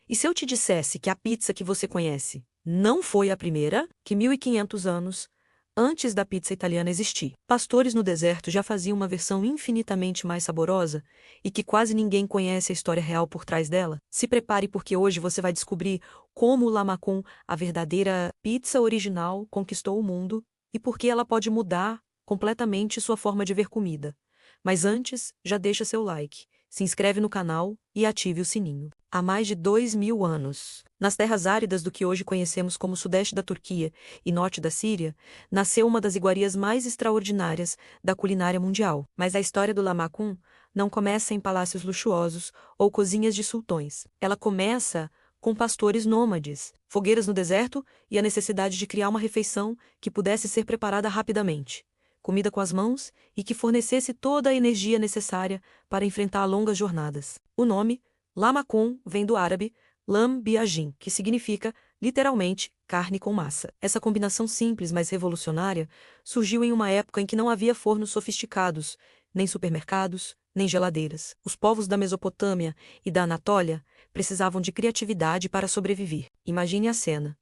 E se eu te dissesse que a pizza que você conhece não foi a primeira, que 1500 anos antes da pizza italiana existir, pastores no deserto já faziam uma versão infinitamente mais saborosa e que quase ninguém conhece a história real por trás dela? Se prepare porque hoje você vai descobrir como o lamacun, a verdadeira pizza original, conquistou o mundo e por que ela pode mudar completamente sua forma de ver comida. Mas antes, já deixa seu like, se inscreve no canal e ative o sininho. Há mais de 2000 anos, nas terras áridas do que hoje conhecemos como sudeste da Turquia e norte da Síria, nasceu uma das iguarias mais extraordinárias da culinária mundial. Mas a história do lamacun não começa em palácios luxuosos ou cozinhas de sultões. Ela começa com pastores nômades, fogueiras no deserto e a necessidade de criar uma refeição que pudesse ser preparada rapidamente, comida com as mãos e que fornecesse toda a energia necessária para enfrentar longas jornadas. O nome, lamacun, vem do árabe lam biajin, que significa, literalmente, carne com massa. Essa combinação simples, mas revolucionária, surgiu em uma época em que não havia fornos sofisticados, nem supermercados, nem geladeiras. Os povos da Mesopotâmia e da Anatólia precisavam de criatividade para sobreviver. Imagine a cena.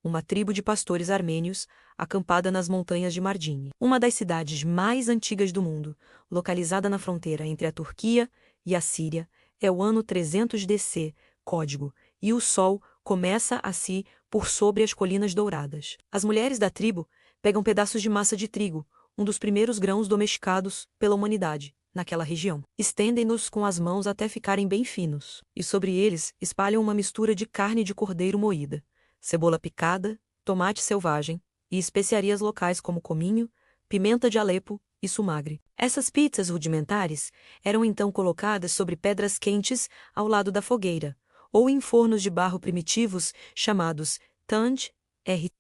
Uma tribo de pastores armênios acampada nas montanhas de Mardin, uma das cidades mais antigas do mundo, localizada na fronteira entre a Turquia e a Síria. É o ano 300 DC, código, e o sol começa a se pôr sobre as colinas douradas. As mulheres da tribo pegam pedaços de massa de trigo, um dos primeiros grãos domesticados pela humanidade naquela região. Estendem-nos com as mãos até ficarem bem finos, e sobre eles espalham uma mistura de carne de cordeiro moída, cebola picada, tomate selvagem e especiarias locais como cominho, pimenta de Alepo e sumagre. Essas pizzas rudimentares eram então colocadas sobre pedras quentes ao lado da fogueira, ou em fornos de barro primitivos chamados tanj.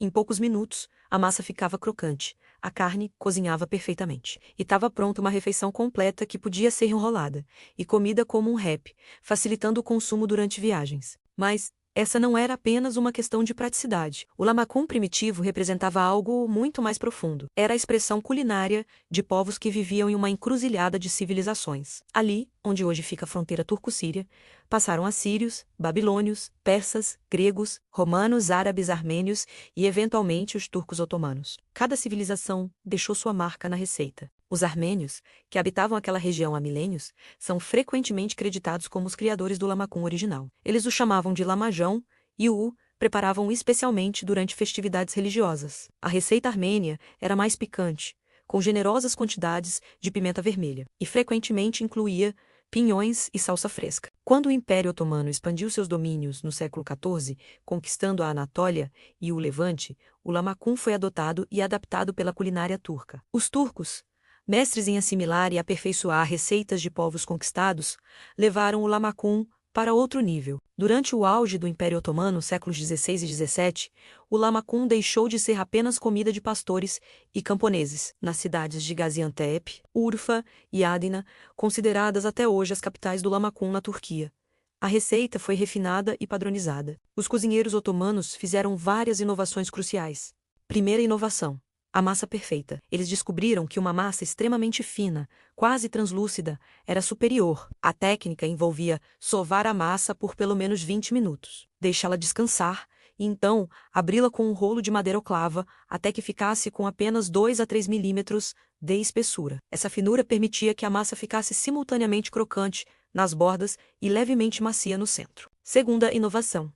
Em poucos minutos, a massa ficava crocante, a carne cozinhava perfeitamente. E estava pronta uma refeição completa que podia ser enrolada e comida como um wrap, facilitando o consumo durante viagens. Mas essa não era apenas uma questão de praticidade. O lamacun primitivo representava algo muito mais profundo. Era a expressão culinária de povos que viviam em uma encruzilhada de civilizações. Ali, onde hoje fica a fronteira turco-síria, passaram assírios, babilônios, persas, gregos, romanos, árabes, armênios e, eventualmente, os turcos otomanos. Cada civilização deixou sua marca na receita. Os armênios, que habitavam aquela região há milênios, são frequentemente creditados como os criadores do lamacun original. Eles o chamavam de lamajão e o preparavam especialmente durante festividades religiosas. A receita armênia era mais picante, com generosas quantidades de pimenta vermelha, e frequentemente incluía pinhões e salsa fresca. Quando o Império Otomano expandiu seus domínios no século XIV, conquistando a Anatólia e o Levante, o lamacun foi adotado e adaptado pela culinária turca. Os turcos, mestres em assimilar e aperfeiçoar receitas de povos conquistados, levaram o lamacun para outro nível. Durante o auge do Império Otomano, séculos XVI e XVII, o lamacun deixou de ser apenas comida de pastores e camponeses. Nas cidades de Gaziantep, Urfa e Adina, consideradas até hoje as capitais do lamacun na Turquia, a receita foi refinada e padronizada. Os cozinheiros otomanos fizeram várias inovações cruciais. Primeira inovação: a massa perfeita. Eles descobriram que uma massa extremamente fina, quase translúcida, era superior. A técnica envolvia sovar a massa por pelo menos 20 minutos, deixá-la descansar e então abri-la com um rolo de madeira oclava até que ficasse com apenas 2 a 3 milímetros de espessura. Essa finura permitia que a massa ficasse simultaneamente crocante nas bordas e levemente macia no centro. Segunda inovação: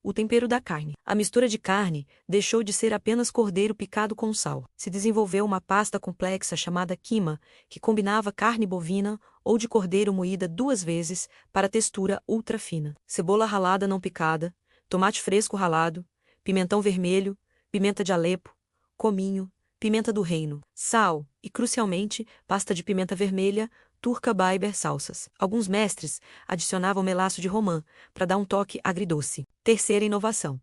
o tempero da carne. A mistura de carne deixou de ser apenas cordeiro picado com sal. Se desenvolveu uma pasta complexa chamada quima, que combinava carne bovina ou de cordeiro moída 2 vezes para textura ultra fina. Cebola ralada não picada, tomate fresco ralado, pimentão vermelho, pimenta de Alepo, cominho, pimenta do reino, sal e, crucialmente, pasta de pimenta vermelha, turca Biber salsas. Alguns mestres adicionavam melaço de romã para dar um toque agridoce. Terceira inovação: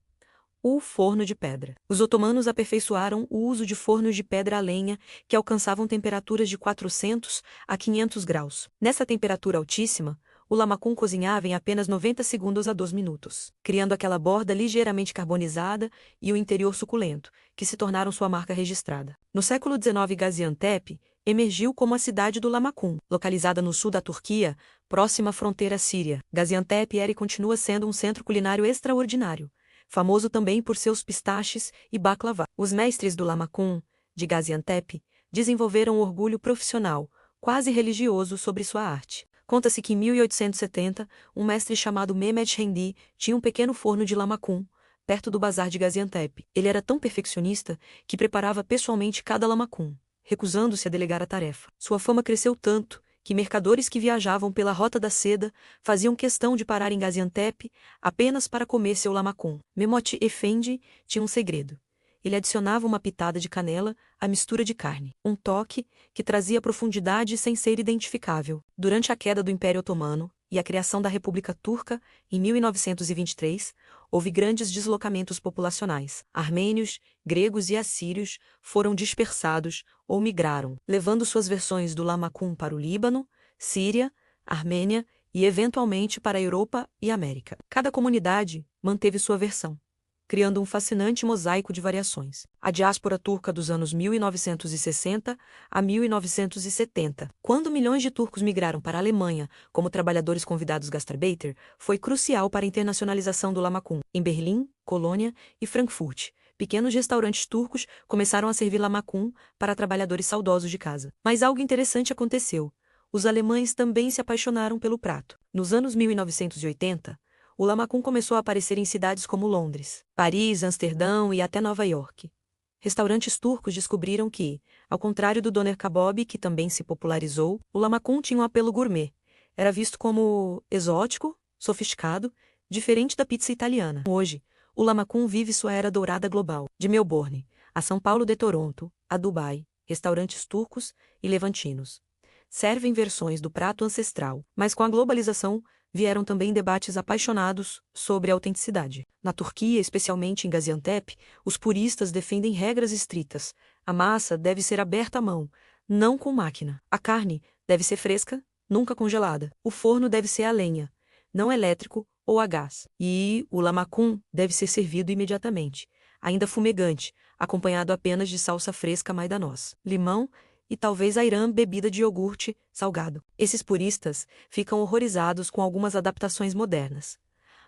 o forno de pedra. Os otomanos aperfeiçoaram o uso de fornos de pedra a lenha que alcançavam temperaturas de 400 a 500 graus. Nessa temperatura altíssima, o lamacun cozinhava em apenas 90 segundos a 2 minutos, criando aquela borda ligeiramente carbonizada e o interior suculento, que se tornaram sua marca registrada. No século XIX, Gaziantep emergiu como a cidade do Lamacum, localizada no sul da Turquia, próxima à fronteira síria. Gaziantep era e continua sendo um centro culinário extraordinário, famoso também por seus pistaches e baklava. Os mestres do Lamacum, de Gaziantep, desenvolveram um orgulho profissional, quase religioso, sobre sua arte. Conta-se que em 1870, um mestre chamado Mehmed Hendi tinha um pequeno forno de Lamacum, perto do bazar de Gaziantep. Ele era tão perfeccionista que preparava pessoalmente cada Lamacum, recusando-se a delegar a tarefa. Sua fama cresceu tanto que mercadores que viajavam pela Rota da Seda faziam questão de parar em Gaziantep apenas para comer seu Lamacum. Mehmet Efendi tinha um segredo. Ele adicionava uma pitada de canela à mistura de carne, um toque que trazia profundidade sem ser identificável. Durante a queda do Império Otomano e a criação da República Turca, em 1923, houve grandes deslocamentos populacionais. Armênios, gregos e assírios foram dispersados ou migraram, levando suas versões do Lamacum para o Líbano, Síria, Armênia e, eventualmente, para a Europa e América. Cada comunidade manteve sua versão, criando um fascinante mosaico de variações. A diáspora turca dos anos 1960 a 1970, quando milhões de turcos migraram para a Alemanha como trabalhadores convidados Gastarbeiter, foi crucial para a internacionalização do Lamacum. Em Berlim, Colônia e Frankfurt, pequenos restaurantes turcos começaram a servir Lamacum para trabalhadores saudosos de casa. Mas algo interessante aconteceu. Os alemães também se apaixonaram pelo prato. Nos anos 1980, o Lamacum começou a aparecer em cidades como Londres, Paris, Amsterdão e até Nova York. Restaurantes turcos descobriram que, ao contrário do doner kebab, que também se popularizou, o Lamacum tinha um apelo gourmet. Era visto como exótico, sofisticado, diferente da pizza italiana. Hoje, o Lamacum vive sua era dourada global. De Melbourne a São Paulo de Toronto, a Dubai, restaurantes turcos e levantinos servem versões do prato ancestral, mas com a globalização vieram também debates apaixonados sobre a autenticidade. Na Turquia, especialmente em Gaziantep, os puristas defendem regras estritas. A massa deve ser aberta à mão, não com máquina. A carne deve ser fresca, nunca congelada. O forno deve ser a lenha, não elétrico ou a gás. E o Lamacum deve ser servido imediatamente, ainda fumegante, acompanhado apenas de salsa fresca maidanoz, limão e talvez ayran, bebida de iogurte salgado. Esses puristas ficam horrorizados com algumas adaptações modernas.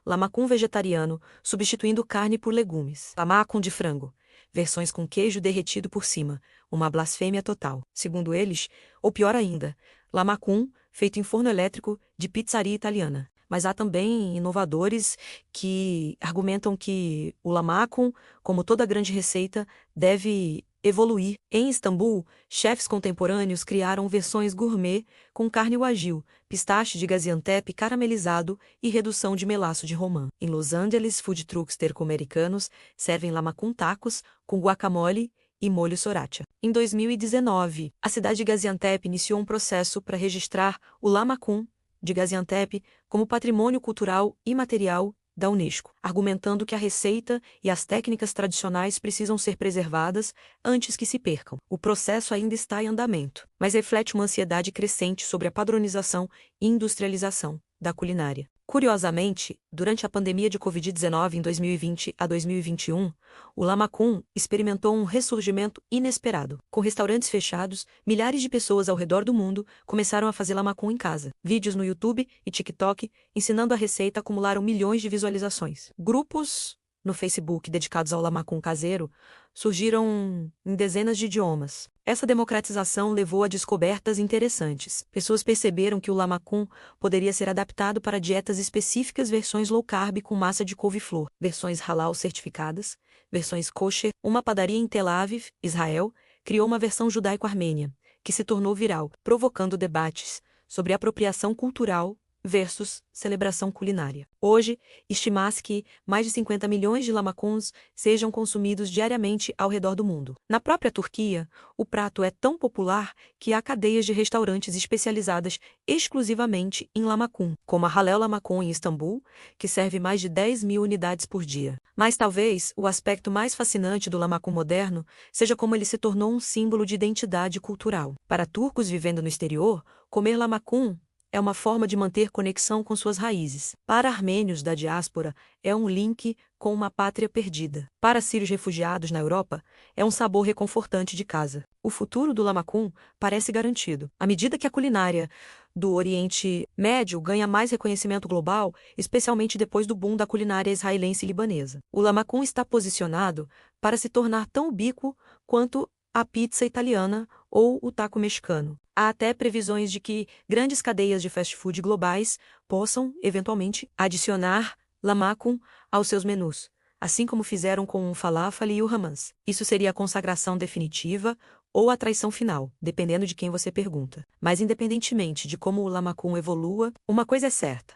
Lamacum vegetariano, substituindo carne por legumes. Lamacum de frango, versões com queijo derretido por cima, uma blasfêmia total. Segundo eles, ou pior ainda, Lamacum feito em forno elétrico de pizzaria italiana. Mas há também inovadores que argumentam que o Lamacum, como toda grande receita, deve evoluir. Em Istambul, chefes contemporâneos criaram versões gourmet com carne wagyu, pistache de Gaziantep caramelizado e redução de melaço de romã. Em Los Angeles, food trucks turco-americanos servem Lamacum tacos com guacamole e molho sriracha. Em 2019, a cidade de Gaziantep iniciou um processo para registrar o Lamacum de Gaziantep como patrimônio cultural imaterial da Unesco, argumentando que a receita e as técnicas tradicionais precisam ser preservadas antes que se percam. O processo ainda está em andamento, mas reflete uma ansiedade crescente sobre a padronização e industrialização da culinária. Curiosamente, durante a pandemia de Covid-19 em 2020 a 2021, o Lamacum experimentou um ressurgimento inesperado. Com restaurantes fechados, milhares de pessoas ao redor do mundo começaram a fazer Lamacum em casa. Vídeos no YouTube e TikTok ensinando a receita acumularam milhões de visualizações. Grupos no Facebook dedicados ao Lamacum caseiro surgiram em dezenas de idiomas. Essa democratização levou a descobertas interessantes. Pessoas perceberam que o Lamacum poderia ser adaptado para dietas específicas, versões low carb com massa de couve-flor, versões halal certificadas, versões kosher. Uma padaria em Tel Aviv, Israel, criou uma versão judaico-armênia, que se tornou viral, provocando debates sobre apropriação cultural versus celebração culinária. Hoje, estima-se que mais de 50 milhões de Lamacums sejam consumidos diariamente ao redor do mundo. Na própria Turquia, o prato é tão popular que há cadeias de restaurantes especializadas exclusivamente em Lamacum, como a Halal Lamacum em Istambul, que serve mais de 10 mil unidades por dia. Mas talvez o aspecto mais fascinante do Lamacum moderno seja como ele se tornou um símbolo de identidade cultural. Para turcos vivendo no exterior, comer Lamacum é uma forma de manter conexão com suas raízes. Para armênios da diáspora, é um link com uma pátria perdida. Para sírios refugiados na Europa, é um sabor reconfortante de casa. O futuro do lamacum parece garantido. À medida que a culinária do Oriente Médio ganha mais reconhecimento global, especialmente depois do boom da culinária israelense e libanesa. O lamacum está posicionado para se tornar tão ubíquo quanto a pizza italiana ou o taco mexicano. Há até previsões de que grandes cadeias de fast food globais possam, eventualmente, adicionar lamacum aos seus menus, assim como fizeram com o falafel e o hummus. Isso seria a consagração definitiva ou a traição final, dependendo de quem você pergunta. Mas independentemente de como o lamacum evolua, uma coisa é certa.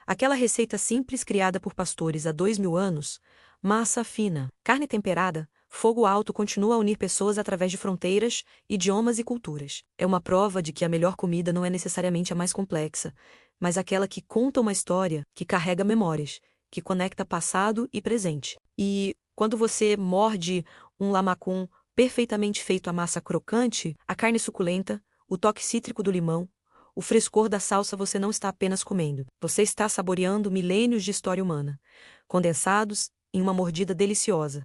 Aquela receita simples criada por pastores há 2000 anos, massa fina, carne temperada, fogo alto continua a unir pessoas através de fronteiras, idiomas e culturas. É uma prova de que a melhor comida não é necessariamente a mais complexa, mas aquela que conta uma história, que carrega memórias, que conecta passado e presente. E quando você morde um lamacum perfeitamente feito à massa crocante, a carne suculenta, o toque cítrico do limão, o frescor da salsa, você não está apenas comendo. Você está saboreando milênios de história humana, condensados em uma mordida deliciosa.